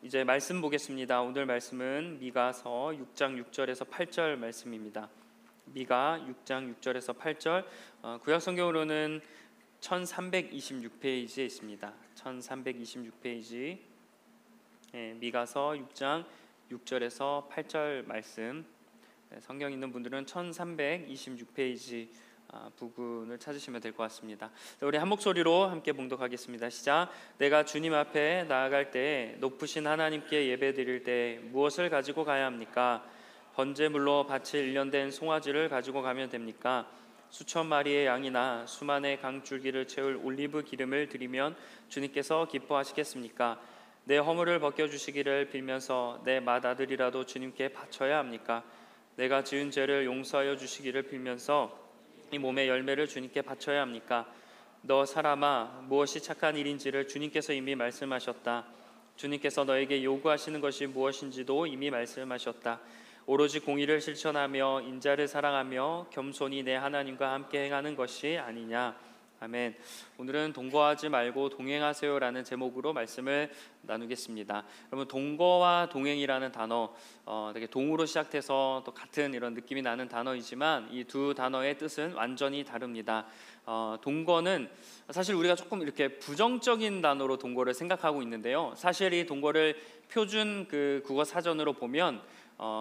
이제 말씀 보겠습니다. 오늘 말씀은 미가서 6장 6절에서 8절 말씀입니다. 미가 6장 6절에서 8절, 구약 성경으로는 1326페이지에 있습니다. 1326페이지, 미가서 6장 6절에서 8절 말씀. 성경 있는 분들은 1326페이지 부분을 찾으시면 될 것 같습니다. 우리 한 목소리로 함께 봉독하겠습니다. 시작. 내가 주님 앞에 나아갈 때 높으신 하나님께 예배드릴 때 무엇을 가지고 가야 합니까? 번제물로 바칠 1년 된 송아지를 가지고 가면 됩니까? 수천 마리의 양이나 수만의 강줄기를 채울 올리브 기름을 드리면 주님께서 기뻐하시겠습니까? 내 허물을 벗겨주시기를 빌면서 내 맏아들이라도 주님께 바쳐야 합니까? 내가 지은 죄를 용서하여 주시기를 빌면서 이 몸의 열매를 주님께 바쳐야 합니까? 너 사람아, 무엇이 착한 일인지를 주님께서 이미 말씀하셨다. 주님께서 너에게 요구하시는 것이 무엇인지도 이미 말씀하셨다. 오로지 공의를 실천하며 인자를 사랑하며 겸손히 내 하나님과 함께 행하는 것이 아니냐. 아멘. 오늘은 동거하지 말고 동행하세요라는 제목으로 말씀을 나누겠습니다. 여러분, 동거와 동행이라는 단어, 되게 동으로 시작해서 또 같은 이런 느낌이 나는 단어이지만 이 두 단어의 뜻은 완전히 다릅니다. 동거는 사실 우리가 조금 이렇게 부정적인 단어로 동거를 생각하고 있는데요. 사실 이 동거를 표준 그 국어 사전으로 보면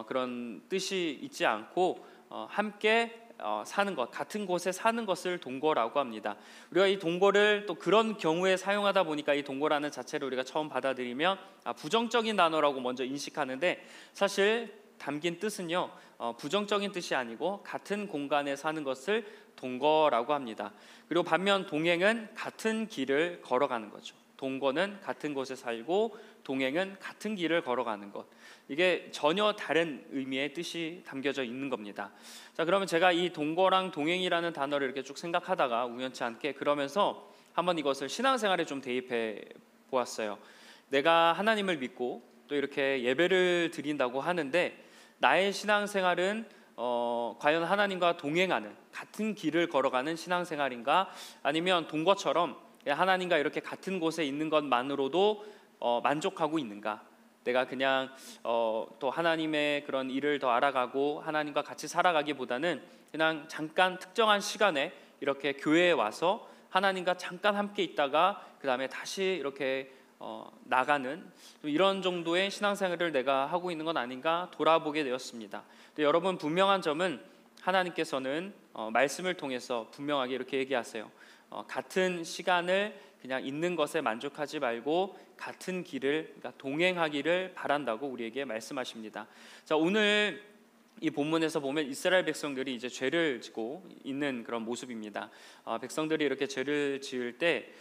그런 뜻이 있지 않고 함께 사는 것, 같은 곳에 사는 것을 동거라고 합니다. 우리가 이 동거를 또 그런 경우에 사용하다 보니까 이 동거라는 자체를 우리가 처음 받아들이면 부정적인 단어라고 먼저 인식하는데, 사실 담긴 뜻은요, 부정적인 뜻이 아니고 같은 공간에 사는 것을 동거라고 합니다. 그리고 반면 동행은 같은 길을 걸어가는 거죠. 동거는 같은 곳에 살고 동행은 같은 길을 걸어가는 것, 이게 전혀 다른 의미의 뜻이 담겨져 있는 겁니다. 자, 그러면 제가 이 동거랑 동행이라는 단어를 이렇게 쭉 생각하다가 우연치 않게 그러면서 한번 이것을 신앙생활에 좀 대입해 보았어요. 내가 하나님을 믿고 또 이렇게 예배를 드린다고 하는데 나의 신앙생활은 과연 하나님과 동행하는 같은 길을 걸어가는 신앙생활인가, 아니면 동거처럼 하나님과 이렇게 같은 곳에 있는 것만으로도 만족하고 있는가? 내가 그냥 또 하나님의 그런 일을 더 알아가고 하나님과 같이 살아가기보다는 그냥 잠깐 특정한 시간에 이렇게 교회에 와서 하나님과 잠깐 함께 있다가 그 다음에 다시 이렇게 나가는 이런 정도의 신앙생활을 내가 하고 있는 건 아닌가 돌아보게 되었습니다. 여러분, 분명한 점은 하나님께서는 말씀을 통해서 분명하게 이렇게 얘기하세요. 같은 시간을 그냥 있는 것에 만족하지 말고 같은 길을, 그러니까 동행하기를 바란다고 우리에게 말씀하십니다. 자, 오늘 이 본문에서 보면 이스라엘 백성들이 이제 죄를 짓고 있는 그런 모습입니다. 백성들이 이렇게 죄를 지을 때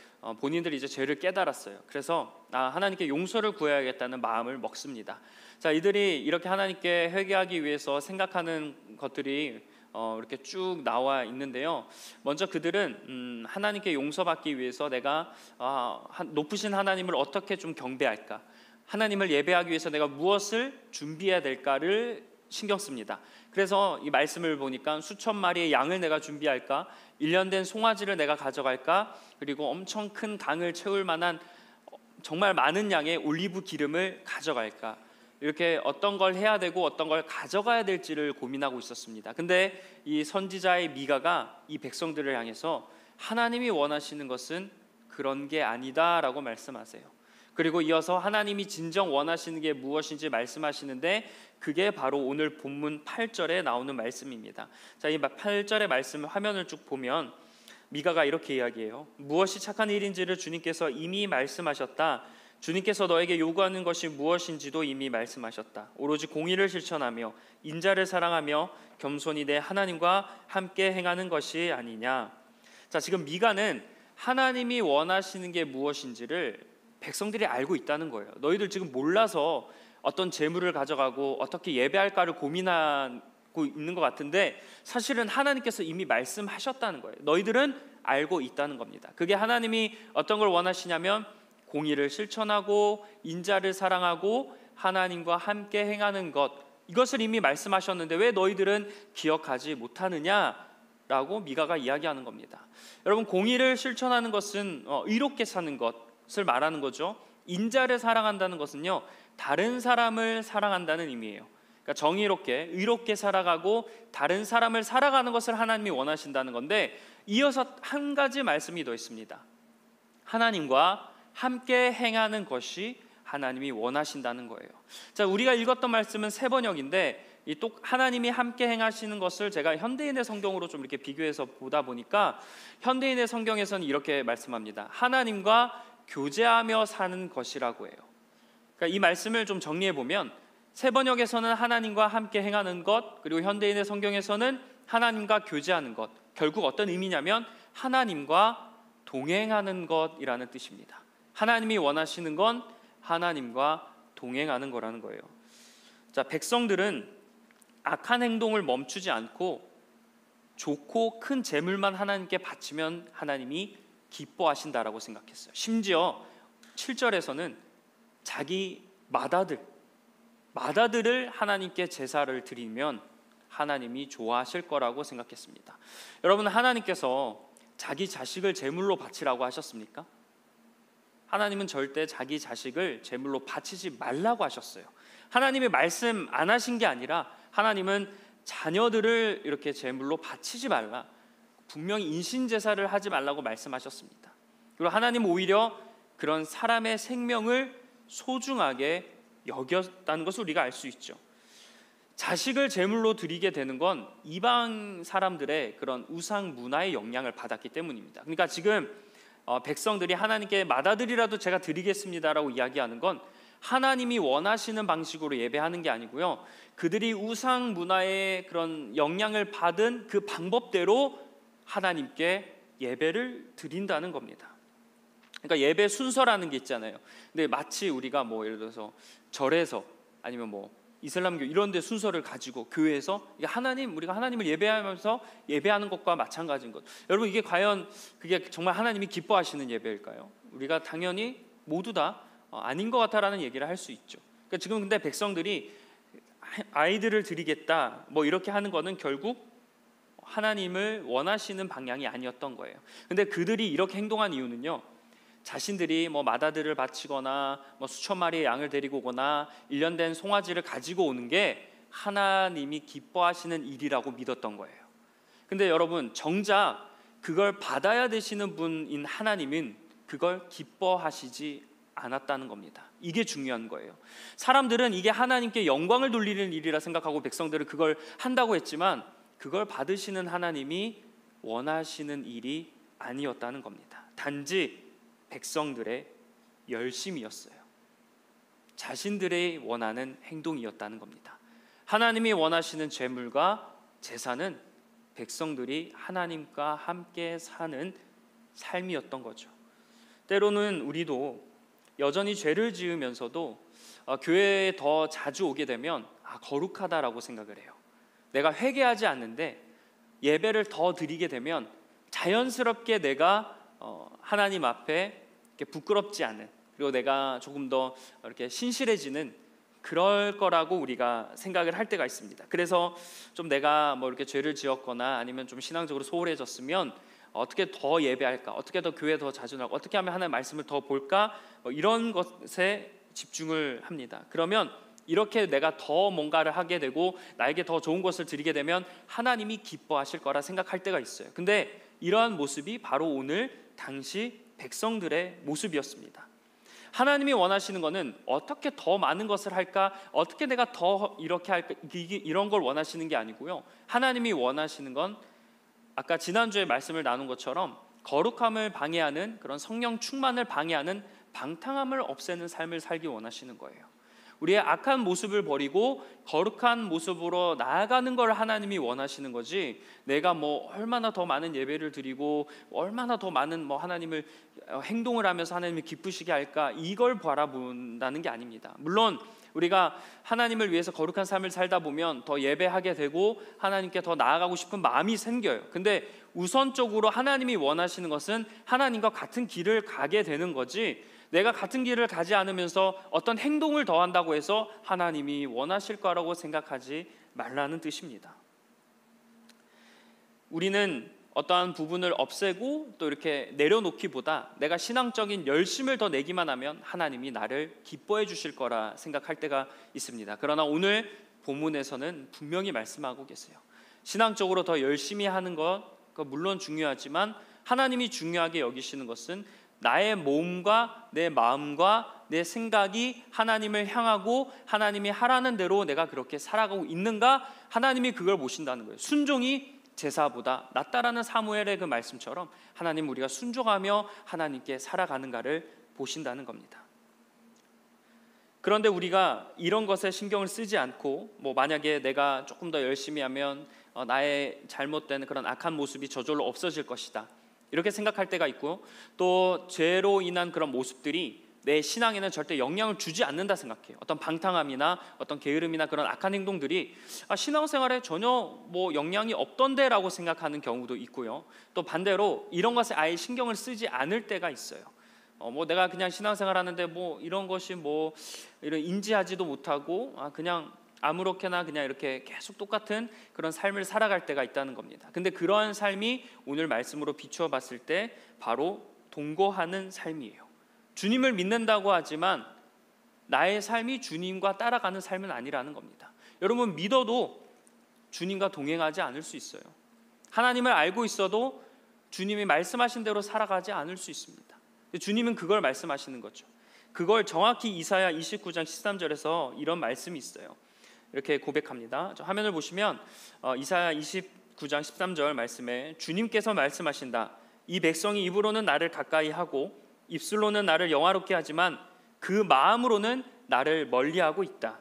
본인들이 이제 죄를 깨달았어요. 그래서 하나님께 용서를 구해야겠다는 마음을 먹습니다. 자, 이들이 이렇게 하나님께 회개하기 위해서 생각하는 것들이 이렇게 쭉 나와 있는데요. 먼저 그들은 하나님께 용서받기 위해서 내가 높으신 하나님을 어떻게 좀 경배할까, 하나님을 예배하기 위해서 내가 무엇을 준비해야 될까를 신경 씁니다. 그래서 이 말씀을 보니까 수천 마리의 양을 내가 준비할까, 1년 된 송아지를 내가 가져갈까, 그리고 엄청 큰 강을 채울 만한 정말 많은 양의 올리브 기름을 가져갈까, 이렇게 어떤 걸 해야 되고 어떤 걸 가져가야 될지를 고민하고 있었습니다. 근데 이 선지자의 미가가 이 백성들을 향해서 하나님이 원하시는 것은 그런 게 아니다라고 말씀하세요. 그리고 이어서 하나님이 진정 원하시는 게 무엇인지 말씀하시는데 그게 바로 오늘 본문 8절에 나오는 말씀입니다. 자, 이 8절의 말씀을 화면을 쭉 보면 미가가 이렇게 이야기해요. 무엇이 착한 일인지를 주님께서 이미 말씀하셨다. 주님께서 너에게 요구하는 것이 무엇인지도 이미 말씀하셨다. 오로지 공의를 실천하며 인자를 사랑하며 겸손히 내 하나님과 함께 행하는 것이 아니냐. 자, 지금 미가는 하나님이 원하시는 게 무엇인지를 백성들이 알고 있다는 거예요. 너희들 지금 몰라서 어떤 재물을 가져가고 어떻게 예배할까를 고민하고 있는 것 같은데 사실은 하나님께서 이미 말씀하셨다는 거예요. 너희들은 알고 있다는 겁니다. 그게 하나님이 어떤 걸 원하시냐면 공의를 실천하고 인자를 사랑하고 하나님과 함께 행하는 것, 이것을 이미 말씀하셨는데 왜 너희들은 기억하지 못하느냐라고 미가가 이야기하는 겁니다. 여러분, 공의를 실천하는 것은 의롭게 사는 것을 말하는 거죠. 인자를 사랑한다는 것은요, 다른 사람을 사랑한다는 의미예요. 그러니까 정의롭게, 의롭게 살아가고 다른 사람을 살아가는 것을 하나님이 원하신다는 건데, 이어서 한 가지 말씀이 더 있습니다. 하나님과 함께 행하는 것이 하나님이 원하신다는 거예요. 자, 우리가 읽었던 말씀은 세 번역인데, 이 또 하나님이 함께 행하시는 것을 제가 현대인의 성경으로 좀 이렇게 비교해서 보다 보니까, 현대인의 성경에서는 이렇게 말씀합니다. 하나님과 교제하며 사는 것이라고 해요. 그러니까 이 말씀을 좀 정리해 보면, 세 번역에서는 하나님과 함께 행하는 것, 그리고 현대인의 성경에서는 하나님과 교제하는 것, 결국 어떤 의미냐면 하나님과 동행하는 것이라는 뜻입니다. 하나님이 원하시는 건 하나님과 동행하는 거라는 거예요. 자, 백성들은 악한 행동을 멈추지 않고 좋고 큰 재물만 하나님께 바치면 하나님이 기뻐하신다라고 생각했어요. 심지어 7절에서는 자기 맏아들을 하나님께 제사를 드리면 하나님이 좋아하실 거라고 생각했습니다. 여러분, 하나님께서 자기 자식을 제물로 바치라고 하셨습니까? 하나님은 절대 자기 자식을 제물로 바치지 말라고 하셨어요. 하나님이 말씀 안 하신 게 아니라 하나님은 자녀들을 이렇게 제물로 바치지 말라, 분명히 인신제사를 하지 말라고 말씀하셨습니다. 그리고 하나님 오히려 그런 사람의 생명을 소중하게 여겼다는 것을 우리가 알 수 있죠. 자식을 제물로 드리게 되는 건 이방 사람들의 그런 우상 문화의 영향을 받았기 때문입니다. 그러니까 지금 백성들이 하나님께 맏아들이라도 제가 드리겠습니다라고 이야기하는 건 하나님이 원하시는 방식으로 예배하는 게 아니고요, 그들이 우상 문화의 그런 영향을 받은 그 방법대로 하나님께 예배를 드린다는 겁니다. 그러니까 예배 순서라는 게 있잖아요. 근데 마치 우리가 뭐 예를 들어서 절에서 아니면 뭐 이슬람교 이런 데 순서를 가지고 교회에서 우리가 하나님을 예배하면서 예배하는 것과 마찬가지인 것. 여러분, 이게 과연 그게 정말 하나님이 기뻐하시는 예배일까요? 우리가 당연히 모두 다 아닌 것 같다라는 얘기를 할 수 있죠. 그러니까 지금 근데 백성들이 아이들을 드리겠다 뭐 이렇게 하는 거는 결국 하나님을 원하시는 방향이 아니었던 거예요. 근데 그들이 이렇게 행동한 이유는요, 자신들이 뭐 맏아들을 바치거나 뭐 수천 마리의 양을 데리고 오거나 1년 된 송아지를 가지고 오는 게 하나님이 기뻐하시는 일이라고 믿었던 거예요. 근데 여러분, 정작 그걸 받아야 되시는 분인 하나님은 그걸 기뻐하시지 않았다는 겁니다. 이게 중요한 거예요. 사람들은 이게 하나님께 영광을 돌리는 일이라 생각하고 백성들은 그걸 한다고 했지만, 그걸 받으시는 하나님이 원하시는 일이 아니었다는 겁니다. 단지 백성들의 열심이었어요. 자신들의 원하는 행동이었다는 겁니다. 하나님이 원하시는 제물과 제사는 백성들이 하나님과 함께 사는 삶이었던 거죠. 때로는 우리도 여전히 죄를 지으면서도 교회에 더 자주 오게 되면 거룩하다라고 생각을 해요. 내가 회개하지 않는데 예배를 더 드리게 되면 자연스럽게 내가 하나님 앞에 이렇게 부끄럽지 않은, 그리고 내가 조금 더 이렇게 신실해지는 그럴 거라고 우리가 생각을 할 때가 있습니다. 그래서 좀 내가 뭐 이렇게 죄를 지었거나 아니면 좀 신앙적으로 소홀해졌으면 어떻게 더 예배할까, 어떻게 더 교회 더 자주 나가고, 어떻게 하면 하나님의 말씀을 더 볼까, 이런 것에 집중을 합니다. 그러면 이렇게 내가 더 뭔가를 하게 되고 나에게 더 좋은 것을 드리게 되면 하나님이 기뻐하실 거라 생각할 때가 있어요. 근데 이러한 모습이 바로 오늘 당시 백성들의 모습이었습니다. 하나님이 원하시는 것은 어떻게 더 많은 것을 할까, 어떻게 내가 더 이렇게 할까, 이런 걸 원하시는 게 아니고요, 하나님이 원하시는 건 아까 지난주에 말씀을 나눈 것처럼 거룩함을 방해하는, 그런 성령 충만을 방해하는 방탕함을 없애는 삶을 살기 원하시는 거예요. 우리의 악한 모습을 버리고 거룩한 모습으로 나아가는 걸 하나님이 원하시는 거지, 내가 뭐 얼마나 더 많은 예배를 드리고 얼마나 더 많은 뭐 하나님을 행동을 하면서 하나님을 기쁘시게 할까, 이걸 바라본다는 게 아닙니다. 물론 우리가 하나님을 위해서 거룩한 삶을 살다 보면 더 예배하게 되고 하나님께 더 나아가고 싶은 마음이 생겨요. 근데 우선적으로 하나님이 원하시는 것은 하나님과 같은 길을 가게 되는 거지, 내가 같은 길을 가지 않으면서 어떤 행동을 더한다고 해서 하나님이 원하실 거라고 생각하지 말라는 뜻입니다. 우리는 어떠한 부분을 없애고 또 이렇게 내려놓기보다 내가 신앙적인 열심을 더 내기만 하면 하나님이 나를 기뻐해 주실 거라 생각할 때가 있습니다. 그러나 오늘 본문에서는 분명히 말씀하고 계세요. 신앙적으로 더 열심히 하는 것 물론 중요하지만 하나님이 중요하게 여기시는 것은 나의 몸과 내 마음과 내 생각이 하나님을 향하고 하나님이 하라는 대로 내가 그렇게 살아가고 있는가, 하나님이 그걸 보신다는 거예요. 순종이 제사보다 낫다라는 사무엘의 그 말씀처럼 하나님 우리가 순종하며 하나님께 살아가는가를 보신다는 겁니다. 그런데 우리가 이런 것에 신경을 쓰지 않고 만약에 내가 조금 더 열심히 하면 나의 잘못된 그런 악한 모습이 저절로 없어질 것이다, 이렇게 생각할 때가 있고, 또 죄로 인한 그런 모습들이 내 신앙에는 절대 영향을 주지 않는다 생각해요. 어떤 방탕함이나 어떤 게으름이나 그런 악한 행동들이 신앙생활에 전혀 영향이 없던데 라고 생각하는 경우도 있고요. 또 반대로 이런 것에 아예 신경을 쓰지 않을 때가 있어요. 내가 그냥 신앙생활 하는데 이런 것이 이런 인지하지도 못하고 그냥 아무렇게나 그냥 이렇게 계속 똑같은 그런 삶을 살아갈 때가 있다는 겁니다. 근데 그러한 삶이 오늘 말씀으로 비추어 봤을 때 바로 동거하는 삶이에요. 주님을 믿는다고 하지만 나의 삶이 주님과 따라가는 삶은 아니라는 겁니다. 여러분, 믿어도 주님과 동행하지 않을 수 있어요. 하나님을 알고 있어도 주님이 말씀하신 대로 살아가지 않을 수 있습니다. 주님은 그걸 말씀하시는 거죠. 그걸 정확히 이사야 29장 13절에서 이런 말씀이 있어요. 이렇게 고백합니다. 화면을 보시면 이사야 29장 13절 말씀에 주님께서 말씀하신다. 이 백성이 입으로는 나를 가까이 하고 입술로는 나를 영화롭게 하지만 그 마음으로는 나를 멀리하고 있다.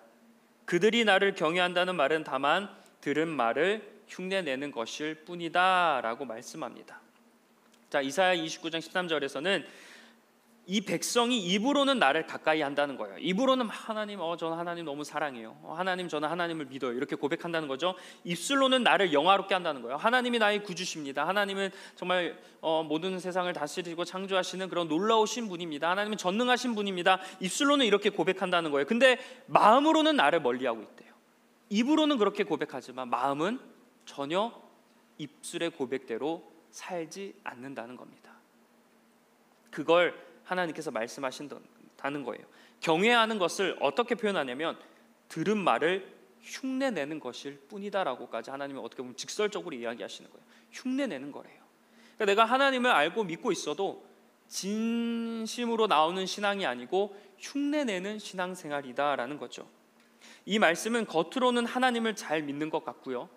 그들이 나를 경외한다는 말은 다만 들은 말을 흉내내는 것일 뿐이다 라고 말씀합니다. 자, 이사야 29장 13절에서는 이 백성이 입으로는 나를 가까이 한다는 거예요. 입으로는 하나님, 저는 하나님 너무 사랑해요. 하나님, 저는 하나님을 믿어요. 이렇게 고백한다는 거죠. 입술로는 나를 영화롭게 한다는 거예요. 하나님이 나의 구주십니다. 하나님은 정말 모든 세상을 다스리고 창조하시는 그런 놀라우신 분입니다. 하나님은 전능하신 분입니다. 입술로는 이렇게 고백한다는 거예요. 근데 마음으로는 나를 멀리하고 있대요. 입으로는 그렇게 고백하지만 마음은 전혀 입술의 고백대로 살지 않는다는 겁니다. 그걸 하나님께서 말씀하신다는 거예요. 경외하는 것을 어떻게 표현하냐면 들은 말을 흉내내는 것일 뿐이다라고까지 하나님이 어떻게 보면 직설적으로 이야기하시는 거예요. 흉내내는 거래요. 그러니까 내가 하나님을 알고 믿고 있어도 진심으로 나오는 신앙이 아니고 흉내내는 신앙생활이다라는 거죠. 이 말씀은 겉으로는 하나님을 잘 믿는 것 같고요,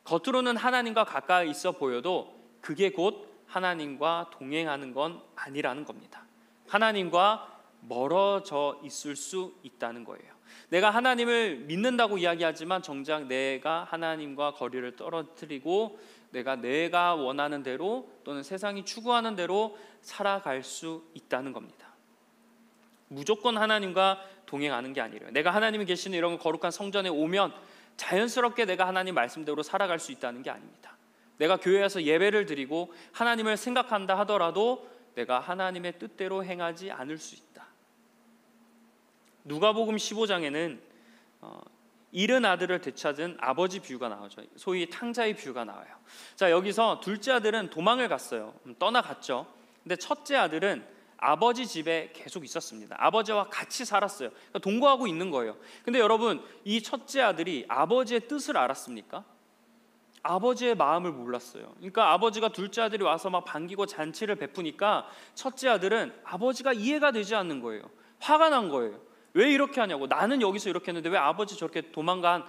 겉으로는 하나님과 가까이 있어 보여도 그게 곧 하나님과 동행하는 건 아니라는 겁니다. 하나님과 멀어져 있을 수 있다는 거예요. 내가 하나님을 믿는다고 이야기하지만 정작 내가 하나님과 거리를 떨어뜨리고 내가 원하는 대로 또는 세상이 추구하는 대로 살아갈 수 있다는 겁니다. 무조건 하나님과 동행하는 게 아니래요. 내가 하나님이 계시는 이런 거룩한 성전에 오면 자연스럽게 내가 하나님 말씀대로 살아갈 수 있다는 게 아닙니다. 내가 교회에서 예배를 드리고 하나님을 생각한다 하더라도 내가 하나님의 뜻대로 행하지 않을 수 있다. 누가복음 15장에는 잃은 아들을 되찾은 아버지 비유가 나오죠. 소위 탕자의 비유가 나와요. 자, 여기서 둘째 아들은 도망을 갔어요. 떠나갔죠. 근데 첫째 아들은 아버지 집에 계속 있었습니다. 아버지와 같이 살았어요. 그러니까 동거하고 있는 거예요. 근데 여러분, 이 첫째 아들이 아버지의 뜻을 알았습니까? 아버지의 마음을 몰랐어요. 그러니까 아버지가 둘째 아들이 와서 막 반기고 잔치를 베푸니까 첫째 아들은 아버지가 이해가 되지 않는 거예요. 화가 난 거예요. 왜 이렇게 하냐고. 나는 여기서 이렇게 했는데 왜 아버지 저렇게 도망간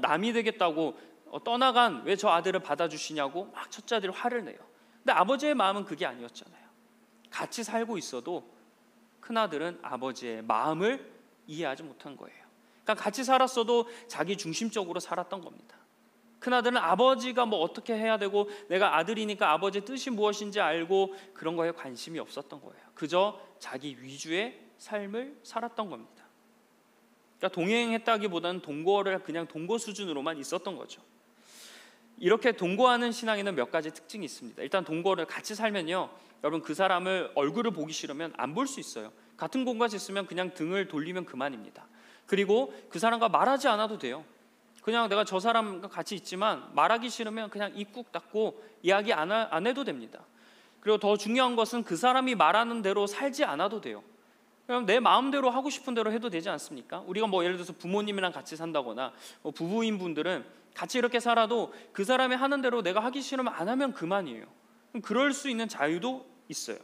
남이 되겠다고 떠나간 왜 저 아들을 받아주시냐고 막 첫째 아들이 화를 내요. 근데 아버지의 마음은 그게 아니었잖아요. 같이 살고 있어도 큰아들은 아버지의 마음을 이해하지 못한 거예요. 그러니까 같이 살았어도 자기 중심적으로 살았던 겁니다. 큰아들은 아버지가 어떻게 해야 되고 내가 아들이니까 아버지의 뜻이 무엇인지 알고 그런 거에 관심이 없었던 거예요. 그저 자기 위주의 삶을 살았던 겁니다. 그러니까 동행했다기보다는 동거를 그냥 동거 수준으로만 있었던 거죠. 이렇게 동거하는 신앙에는 몇 가지 특징이 있습니다. 일단 동거를 같이 살면요, 여러분 그 사람을 얼굴을 보기 싫으면 안 볼 수 있어요. 같은 공간에 있으면 그냥 등을 돌리면 그만입니다. 그리고 그 사람과 말하지 않아도 돼요. 그냥 내가 저 사람과 같이 있지만 말하기 싫으면 그냥 입 꾹 닫고 이야기 안 해도 됩니다. 그리고 더 중요한 것은 그 사람이 말하는 대로 살지 않아도 돼요. 그럼 내 마음대로 하고 싶은 대로 해도 되지 않습니까? 우리가 뭐 예를 들어서 부모님이랑 같이 산다거나 부부인 분들은 같이 이렇게 살아도 그 사람이 하는 대로 내가 하기 싫으면 안 하면 그만이에요. 그럴 수 있는 자유도 있어요.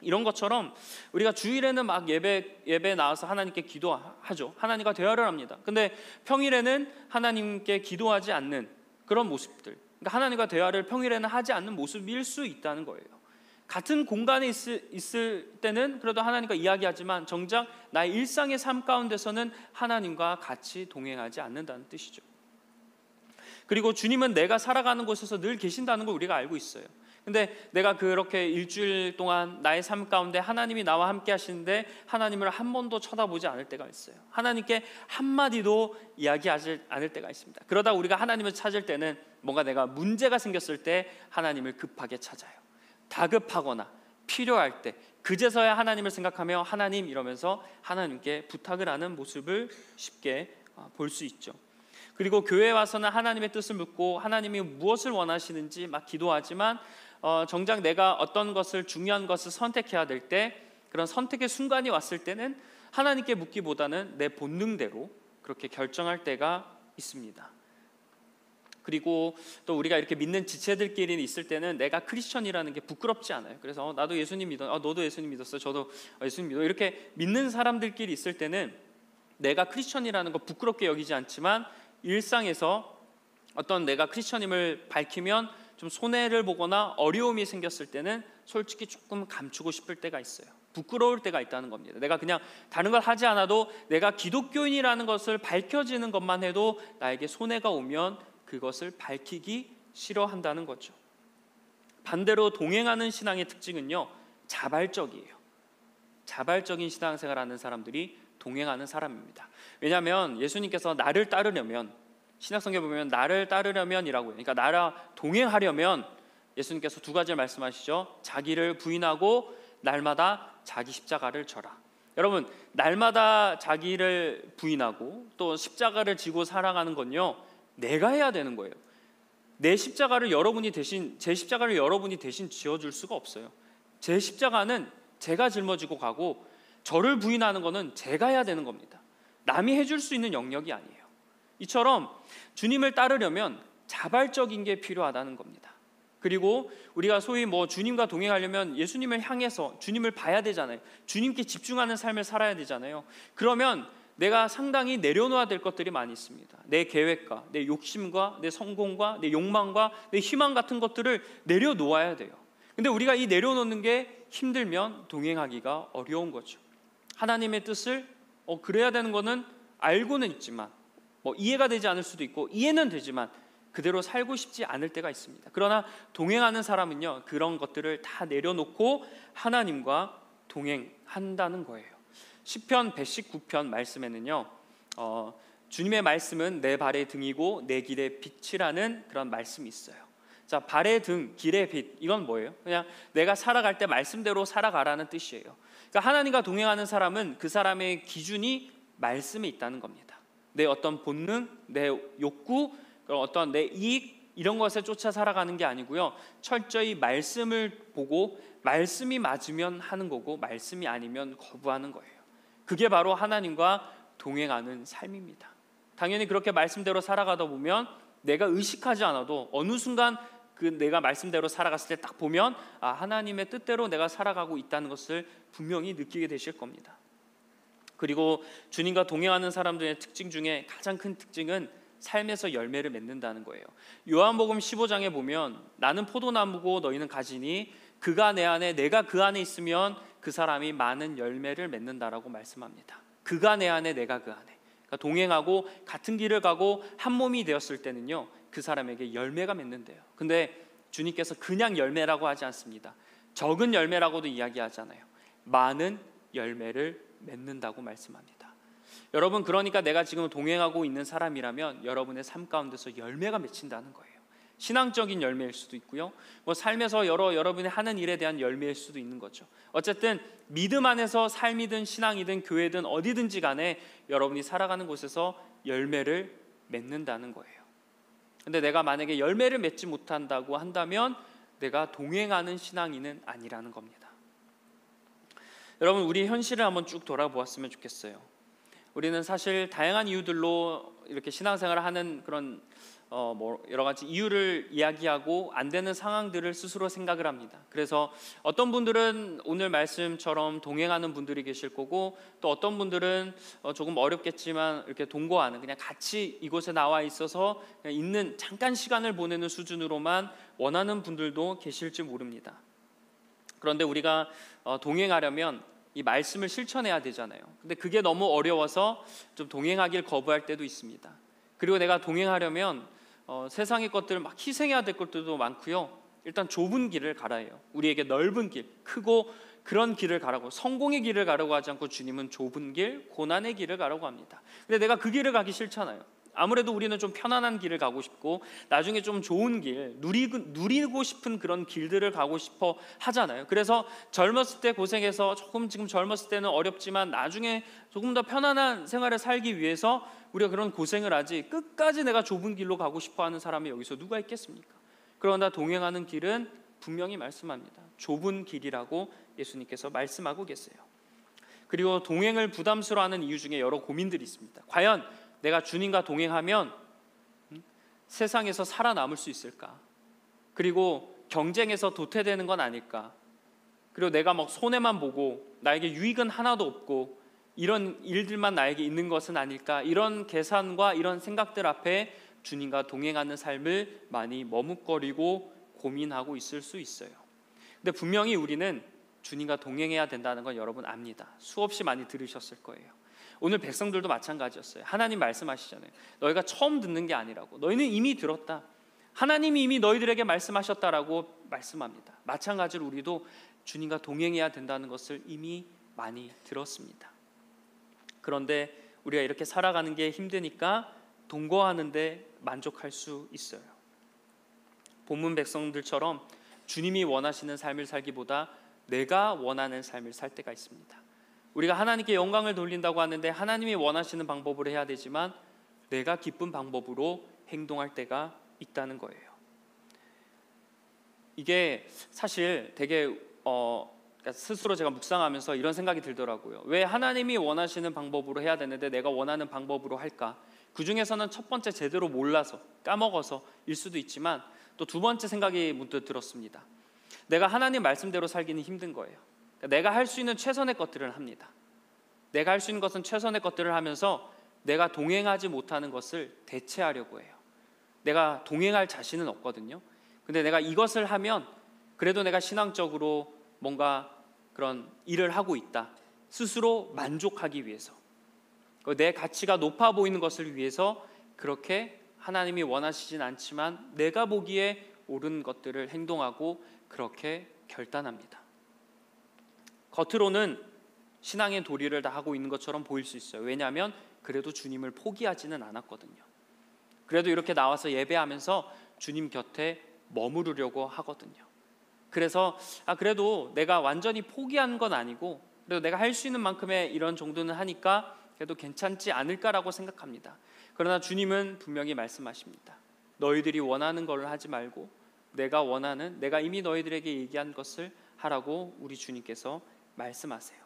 이런 것처럼 우리가 주일에는 막 예배 나와서 하나님께 기도하죠. 하나님과 대화를 합니다. 근데 평일에는 하나님께 기도하지 않는 그런 모습들, 그러니까 하나님과 대화를 평일에는 하지 않는 모습일 수 있다는 거예요. 같은 공간에 있을 때는 그래도 하나님과 이야기하지만 정작 나의 일상의 삶 가운데서는 하나님과 같이 동행하지 않는다는 뜻이죠. 그리고 주님은 내가 살아가는 곳에서 늘 계신다는 걸 우리가 알고 있어요. 근데 내가 그렇게 일주일 동안 나의 삶 가운데 하나님이 나와 함께 하시는데 하나님을 한 번도 쳐다보지 않을 때가 있어요. 하나님께 한마디도 이야기하지 않을 때가 있습니다. 그러다 우리가 하나님을 찾을 때는 뭔가 내가 문제가 생겼을 때 하나님을 급하게 찾아요. 다급하거나 필요할 때 그제서야 하나님을 생각하며 하나님 이러면서 하나님께 부탁을 하는 모습을 쉽게 볼 수 있죠. 그리고 교회에 와서는 하나님의 뜻을 묻고 하나님이 무엇을 원하시는지 막 기도하지만 정작 내가 어떤 것을 중요한 것을 선택해야 될 때 그런 선택의 순간이 왔을 때는 하나님께 묻기보다는 내 본능대로 그렇게 결정할 때가 있습니다. 그리고 또 우리가 이렇게 믿는 지체들끼리 있을 때는 내가 크리스천이라는 게 부끄럽지 않아요. 그래서 나도 예수님 믿어, 너도 예수님 믿었어, 저도 예수님 믿어, 이렇게 믿는 사람들끼리 있을 때는 내가 크리스천이라는 거 부끄럽게 여기지 않지만 일상에서 어떤 내가 크리스천임을 밝히면 좀 손해를 보거나 어려움이 생겼을 때는 솔직히 조금 감추고 싶을 때가 있어요. 부끄러울 때가 있다는 겁니다. 내가 그냥 다른 걸 하지 않아도 내가 기독교인이라는 것을 밝혀지는 것만 해도 나에게 손해가 오면 그것을 밝히기 싫어한다는 거죠. 반대로 동행하는 신앙의 특징은요, 자발적이에요. 자발적인 신앙생활하는 사람들이 동행하는 사람입니다. 왜냐하면 예수님께서 나를 따르려면, 신약성경에 보면 나를 따르려면이라고요. 그러니까 나랑 동행하려면 예수님께서 두 가지를 말씀하시죠. 자기를 부인하고 날마다 자기 십자가를 져라. 여러분, 날마다 자기를 부인하고 또 십자가를 지고 살아가는 건요, 내가 해야 되는 거예요. 내 십자가를 제 십자가를 여러분이 대신 지어줄 수가 없어요. 제 십자가는 제가 짊어지고 가고 저를 부인하는 것은 제가 해야 되는 겁니다. 남이 해줄 수 있는 영역이 아니에요. 이처럼 주님을 따르려면 자발적인 게 필요하다는 겁니다. 그리고 우리가 소위 주님과 동행하려면 예수님을 향해서 주님을 봐야 되잖아요. 주님께 집중하는 삶을 살아야 되잖아요. 그러면 내가 상당히 내려놓아야 될 것들이 많이 있습니다. 내 계획과 내 욕심과 내 성공과 내 욕망과 내 희망 같은 것들을 내려놓아야 돼요. 근데 우리가 이 내려놓는 게 힘들면 동행하기가 어려운 거죠. 하나님의 뜻을 그래야 되는 거는 알고는 있지만 이해가 되지 않을 수도 있고 이해는 되지만 그대로 살고 싶지 않을 때가 있습니다. 그러나 동행하는 사람은요, 그런 것들을 다 내려놓고 하나님과 동행한다는 거예요. 시편 119편 말씀에는요, 주님의 말씀은 내 발의 등이고 내 길의 빛이라는 그런 말씀이 있어요. 자, 발의 등, 길의 빛, 이건 뭐예요? 그냥 내가 살아갈 때 말씀대로 살아가라는 뜻이에요. 그러니까 하나님과 동행하는 사람은 그 사람의 기준이 말씀에 있다는 겁니다. 내 어떤 본능, 내 욕구, 어떤 내 이익 이런 것에 쫓아 살아가는 게 아니고요, 철저히 말씀을 보고 말씀이 맞으면 하는 거고 말씀이 아니면 거부하는 거예요. 그게 바로 하나님과 동행하는 삶입니다. 당연히 그렇게 말씀대로 살아가다 보면 내가 의식하지 않아도 어느 순간 내가 말씀대로 살아갔을 때 딱 보면 하나님의 뜻대로 내가 살아가고 있다는 것을 분명히 느끼게 되실 겁니다. 그리고 주님과 동행하는 사람들의 특징 중에 가장 큰 특징은 삶에서 열매를 맺는다는 거예요. 요한복음 15장에 보면 나는 포도나무고 너희는 가지니 그가 내 안에 내가 그 안에 있으면 그 사람이 많은 열매를 맺는다라고 말씀합니다. 그가 내 안에 내가 그 안에, 그러니까 동행하고 같은 길을 가고 한 몸이 되었을 때는요, 그 사람에게 열매가 맺는데요. 근데 주님께서 그냥 열매라고 하지 않습니다. 적은 열매라고도 이야기하잖아요. 많은 열매를 맺는다고 말씀합니다. 여러분, 그러니까 내가 지금 동행하고 있는 사람이라면 여러분의 삶 가운데서 열매가 맺힌다는 거예요. 신앙적인 열매일 수도 있고요, 삶에서 여러분이 하는 일에 대한 열매일 수도 있는 거죠. 어쨌든 믿음 안에서 삶이든 신앙이든 교회든 어디든지 간에 여러분이 살아가는 곳에서 열매를 맺는다는 거예요. 근데 내가 만약에 열매를 맺지 못한다고 한다면 내가 동행하는 신앙인은 아니라는 겁니다. 여러분, 우리 현실을 한번 쭉 돌아보았으면 좋겠어요. 우리는 사실 다양한 이유들로 이렇게 신앙생활을 하는 그런 여러 가지 이유를 이야기하고 안 되는 상황들을 스스로 생각을 합니다. 그래서 어떤 분들은 오늘 말씀처럼 동행하는 분들이 계실 거고, 또 어떤 분들은 조금 어렵겠지만 이렇게 동거하는, 그냥 같이 이곳에 나와 있어서 그냥 있는 잠깐 시간을 보내는 수준으로만 원하는 분들도 계실지 모릅니다. 그런데 우리가 동행하려면 이 말씀을 실천해야 되잖아요. 근데 그게 너무 어려워서 좀 동행하길 거부할 때도 있습니다. 그리고 내가 동행하려면 세상의 것들을 막 희생해야 될 것들도 많고요. 일단 좁은 길을 가라 해요. 우리에게 넓은 길, 크고 그런 길을 가라고, 성공의 길을 가라고 하지 않고 주님은 좁은 길, 고난의 길을 가라고 합니다. 근데 내가 그 길을 가기 싫잖아요. 아무래도 우리는 좀 편안한 길을 가고 싶고 나중에 좀 좋은 길, 누리고 싶은 그런 길들을 가고 싶어 하잖아요. 그래서 젊었을 때 고생해서 지금 젊었을 때는 어렵지만 나중에 조금 더 편안한 생활을 살기 위해서 우리가 그런 고생을 하지, 끝까지 내가 좁은 길로 가고 싶어 하는 사람이 여기서 누가 있겠습니까? 그러나 동행하는 길은 분명히 말씀합니다. 좁은 길이라고 예수님께서 말씀하고 계세요. 그리고 동행을 부담스러워하는 이유 중에 여러 고민들이 있습니다. 과연 내가 주님과 동행하면 세상에서 살아남을 수 있을까? 그리고 경쟁에서 도태되는 건 아닐까? 그리고 내가 막 손해만 보고 나에게 유익은 하나도 없고 이런 일들만 나에게 있는 것은 아닐까? 이런 계산과 이런 생각들 앞에 주님과 동행하는 삶을 많이 머뭇거리고 고민하고 있을 수 있어요. 근데 분명히 우리는 주님과 동행해야 된다는 건 여러분 압니다. 수없이 많이 들으셨을 거예요. 오늘 백성들도 마찬가지였어요. 하나님 말씀하시잖아요. 너희가 처음 듣는 게 아니라고. 너희는 이미 들었다. 하나님이 이미 너희들에게 말씀하셨다라고 말씀합니다. 마찬가지로 우리도 주님과 동행해야 된다는 것을 이미 많이 들었습니다. 그런데 우리가 이렇게 살아가는 게 힘드니까 동거하는데 만족할 수 있어요. 본문 백성들처럼 주님이 원하시는 삶을 살기보다 내가 원하는 삶을 살 때가 있습니다. 우리가 하나님께 영광을 돌린다고 하는데 하나님이 원하시는 방법으로 해야 되지만 내가 기쁜 방법으로 행동할 때가 있다는 거예요. 이게 사실 되게 스스로 제가 묵상하면서 이런 생각이 들더라고요. 왜 하나님이 원하시는 방법으로 해야 되는데 내가 원하는 방법으로 할까? 그 중에서는 첫 번째 제대로 몰라서 까먹어서일 수도 있지만 또 두 번째 생각이 문득 들었습니다. 내가 하나님 말씀대로 살기는 힘든 거예요. 내가 할 수 있는 최선의 것들을 합니다. 내가 할 수 있는 것은 최선의 것들을 하면서 내가 동행하지 못하는 것을 대체하려고 해요. 내가 동행할 자신은 없거든요. 근데 내가 이것을 하면 그래도 내가 신앙적으로 뭔가 그런 일을 하고 있다. 스스로 만족하기 위해서, 내 가치가 높아 보이는 것을 위해서 그렇게 하나님이 원하시진 않지만 내가 보기에 옳은 것들을 행동하고 그렇게 결단합니다. 겉으로는 신앙의 도리를 다 하고 있는 것처럼 보일 수 있어요. 왜냐하면 그래도 주님을 포기하지는 않았거든요. 그래도 이렇게 나와서 예배하면서 주님 곁에 머무르려고 하거든요. 그래서 그래도 내가 완전히 포기한 건 아니고 그래도 내가 할 수 있는 만큼의 이런 정도는 하니까 그래도 괜찮지 않을까라고 생각합니다. 그러나 주님은 분명히 말씀하십니다. 너희들이 원하는 걸 하지 말고 내가 이미 너희들에게 얘기한 것을 하라고 우리 주님께서 말씀하세요.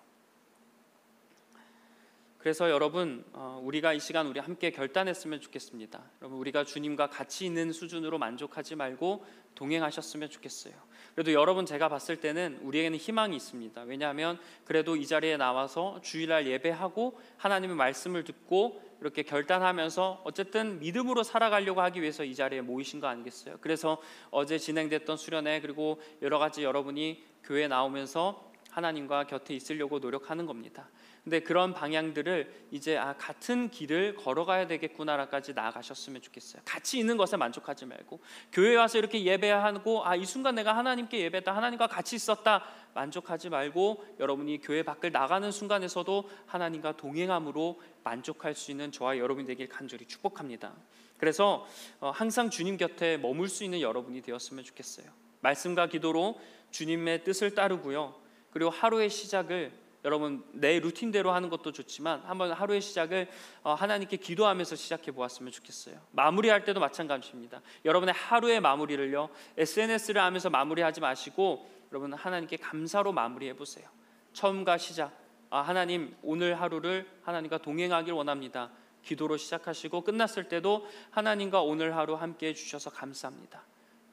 그래서 여러분, 우리가 이 시간 우리 함께 결단했으면 좋겠습니다. 여러분, 우리가 주님과 같이 있는 수준으로 만족하지 말고 동행하셨으면 좋겠어요. 그래도 여러분, 제가 봤을 때는 우리에게는 희망이 있습니다. 왜냐하면 그래도 이 자리에 나와서 주일날 예배하고 하나님의 말씀을 듣고 이렇게 결단하면서 어쨌든 믿음으로 살아가려고 하기 위해서 이 자리에 모이신 거 아니겠어요? 그래서 어제 진행됐던 수련회, 그리고 여러 가지 여러분이 교회에 나오면서 하나님과 곁에 있으려고 노력하는 겁니다. 근데 그런 방향들을 이제 같은 길을 걸어가야 되겠구나라까지 나아가셨으면 좋겠어요. 같이 있는 것에 만족하지 말고 교회에 와서 이렇게 예배하고 이 순간 내가 하나님께 예배했다, 하나님과 같이 있었다 만족하지 말고 여러분이 교회 밖을 나가는 순간에서도 하나님과 동행함으로 만족할 수 있는 저와 여러분이 되길 간절히 축복합니다. 그래서 항상 주님 곁에 머물 수 있는 여러분이 되었으면 좋겠어요. 말씀과 기도로 주님의 뜻을 따르고요. 그리고 하루의 시작을 여러분 내 루틴대로 하는 것도 좋지만 한번 하루의 시작을 하나님께 기도하면서 시작해 보았으면 좋겠어요. 마무리할 때도 마찬가지입니다. 여러분의 하루의 마무리를요, SNS를 하면서 마무리하지 마시고 여러분 하나님께 감사로 마무리해 보세요. 처음과 시작, 하나님 오늘 하루를 하나님과 동행하길 원합니다. 기도로 시작하시고 끝났을 때도 하나님과 오늘 하루 함께 해주셔서 감사합니다.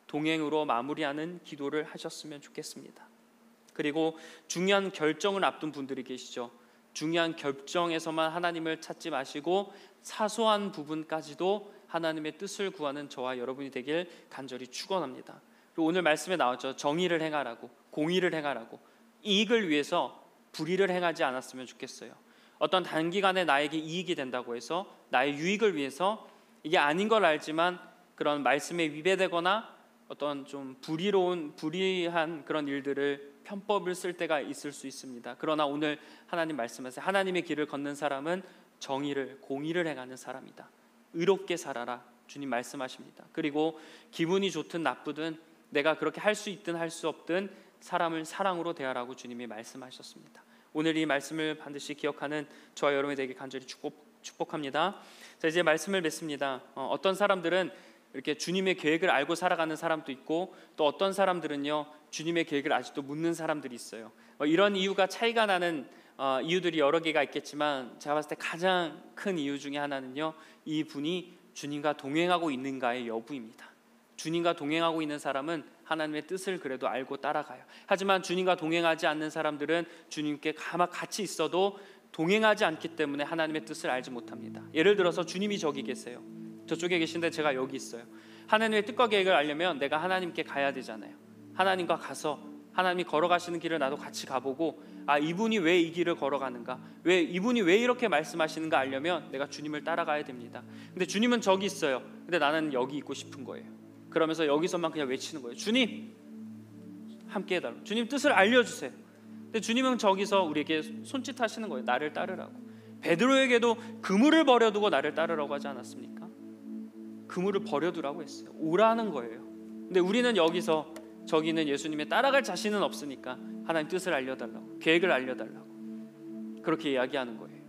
동행으로 마무리하는 기도를 하셨으면 좋겠습니다. 그리고 중요한 결정을 앞둔 분들이 계시죠. 중요한 결정에서만 하나님을 찾지 마시고 사소한 부분까지도 하나님의 뜻을 구하는 저와 여러분이 되길 간절히 축원합니다. 그리고 오늘 말씀에 나왔죠. 정의를 행하라고, 공의를 행하라고. 이익을 위해서 불의를 행하지 않았으면 좋겠어요. 어떤 단기간에 나에게 이익이 된다고 해서 나의 유익을 위해서 이게 아닌 걸 알지만 그런 말씀에 위배되거나 어떤 좀 불의한 그런 일들을 편법을 쓸 때가 있을 수 있습니다. 그러나 오늘 하나님 말씀하세요. 하나님의 길을 걷는 사람은 정의를, 공의를 행하는 사람이다. 의롭게 살아라. 주님 말씀하십니다. 그리고 기분이 좋든 나쁘든 내가 그렇게 할 수 있든 할 수 없든 사람을 사랑으로 대하라고 주님이 말씀하셨습니다. 오늘 이 말씀을 반드시 기억하는 저와 여러분이 되게 간절히 축복합니다. 자, 이제 말씀을 맺습니다. 어떤 사람들은 이렇게 주님의 계획을 알고 살아가는 사람도 있고 또 어떤 사람들은요 주님의 계획을 아직도 묻는 사람들이 있어요. 이런 이유가 차이가 나는 이유들이 여러 개가 있겠지만 제가 봤을 때 가장 큰 이유 중에 하나는요, 이 분이 주님과 동행하고 있는가의 여부입니다. 주님과 동행하고 있는 사람은 하나님의 뜻을 그래도 알고 따라가요. 하지만 주님과 동행하지 않는 사람들은 주님께 같이 있어도 동행하지 않기 때문에 하나님의 뜻을 알지 못합니다. 예를 들어서 주님이 저기 계세요. 저쪽에 계신데 제가 여기 있어요. 하나님의 뜻과 계획을 알려면 내가 하나님께 가야 되잖아요. 하나님과 가서 하나님이 걸어가시는 길을 나도 같이 가보고 이분이 왜 이 길을 걸어가는가, 이분이 왜 이렇게 말씀하시는가 알려면 내가 주님을 따라가야 됩니다. 근데 주님은 저기 있어요. 근데 나는 여기 있고 싶은 거예요. 그러면서 여기서만 그냥 외치는 거예요. 주님 함께 해달라고, 주님 뜻을 알려주세요. 근데 주님은 저기서 우리에게 손짓하시는 거예요. 나를 따르라고. 베드로에게도 그물을 버려두고 나를 따르라고 하지 않았습니까? 그물을 버려두라고 했어요. 오라는 거예요. 근데 우리는 여기서 저기 있는 예수님의 따라갈 자신은 없으니까 하나님 뜻을 알려달라고, 계획을 알려달라고 그렇게 이야기하는 거예요.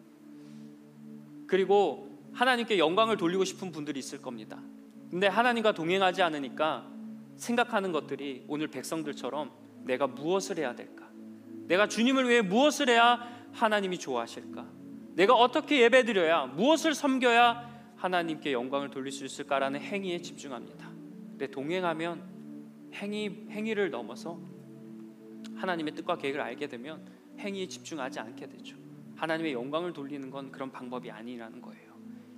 그리고 하나님께 영광을 돌리고 싶은 분들이 있을 겁니다. 근데 하나님과 동행하지 않으니까 생각하는 것들이 오늘 백성들처럼 내가 무엇을 해야 될까? 내가 주님을 위해 무엇을 해야 하나님이 좋아하실까? 내가 어떻게 예배드려야, 무엇을 섬겨야 하나님께 영광을 돌릴 수 있을까라는 행위에 집중합니다. 근데 동행하면 행위를 넘어서 하나님의 뜻과 계획을 알게 되면 행위에 집중하지 않게 되죠. 하나님의 영광을 돌리는 건 그런 방법이 아니라는 거예요.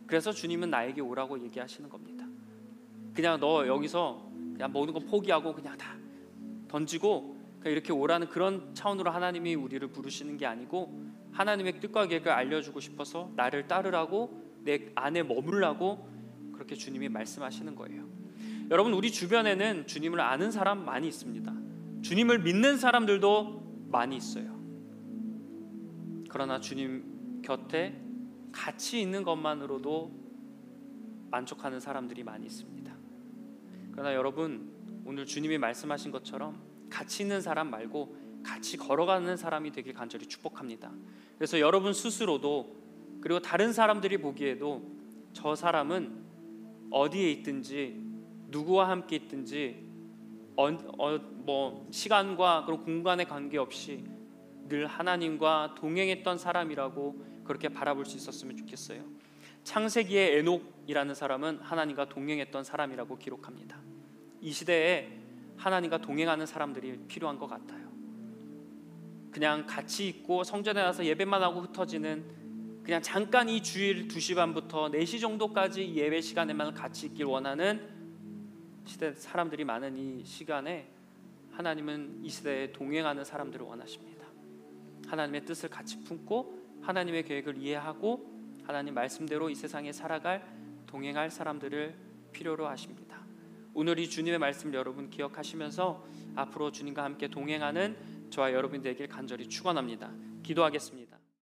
그래서 주님은 나에게 오라고 얘기하시는 겁니다. 그냥 너 여기서 그냥 모든 거 포기하고 그냥 다 던지고 그냥 이렇게 오라는 그런 차원으로 하나님이 우리를 부르시는 게 아니고 하나님의 뜻과 계획을 알려주고 싶어서 나를 따르라고, 내 안에 머물라고 그렇게 주님이 말씀하시는 거예요. 여러분, 우리 주변에는 주님을 아는 사람 많이 있습니다. 주님을 믿는 사람들도 많이 있어요. 그러나 주님 곁에 같이 있는 것만으로도 만족하는 사람들이 많이 있습니다. 그러나 여러분, 오늘 주님이 말씀하신 것처럼 같이 있는 사람 말고 같이 걸어가는 사람이 되길 간절히 축복합니다. 그래서 여러분 스스로도, 그리고 다른 사람들이 보기에도 저 사람은 어디에 있든지 누구와 함께 있든지 시간과 그런 공간에 관계없이 늘 하나님과 동행했던 사람이라고 그렇게 바라볼 수 있었으면 좋겠어요. 창세기의 에녹이라는 사람은 하나님과 동행했던 사람이라고 기록합니다. 이 시대에 하나님과 동행하는 사람들이 필요한 것 같아요. 그냥 같이 있고 성전에 와서 예배만 하고 흩어지는, 그냥 잠깐 이 주일 2시 반부터 4시 정도까지 예배 시간에만 같이 있길 원하는 시대 사람들이 많은 이 시간에 하나님은 이 시대에 동행하는 사람들을 원하십니다. 하나님의 뜻을 같이 품고 하나님의 계획을 이해하고 하나님 말씀대로 이 세상에 살아갈, 동행할 사람들을 필요로 하십니다. 오늘 이 주님의 말씀을 여러분 기억하시면서 앞으로 주님과 함께 동행하는 저와 여러분 되길 간절히 축원합니다. 기도하겠습니다.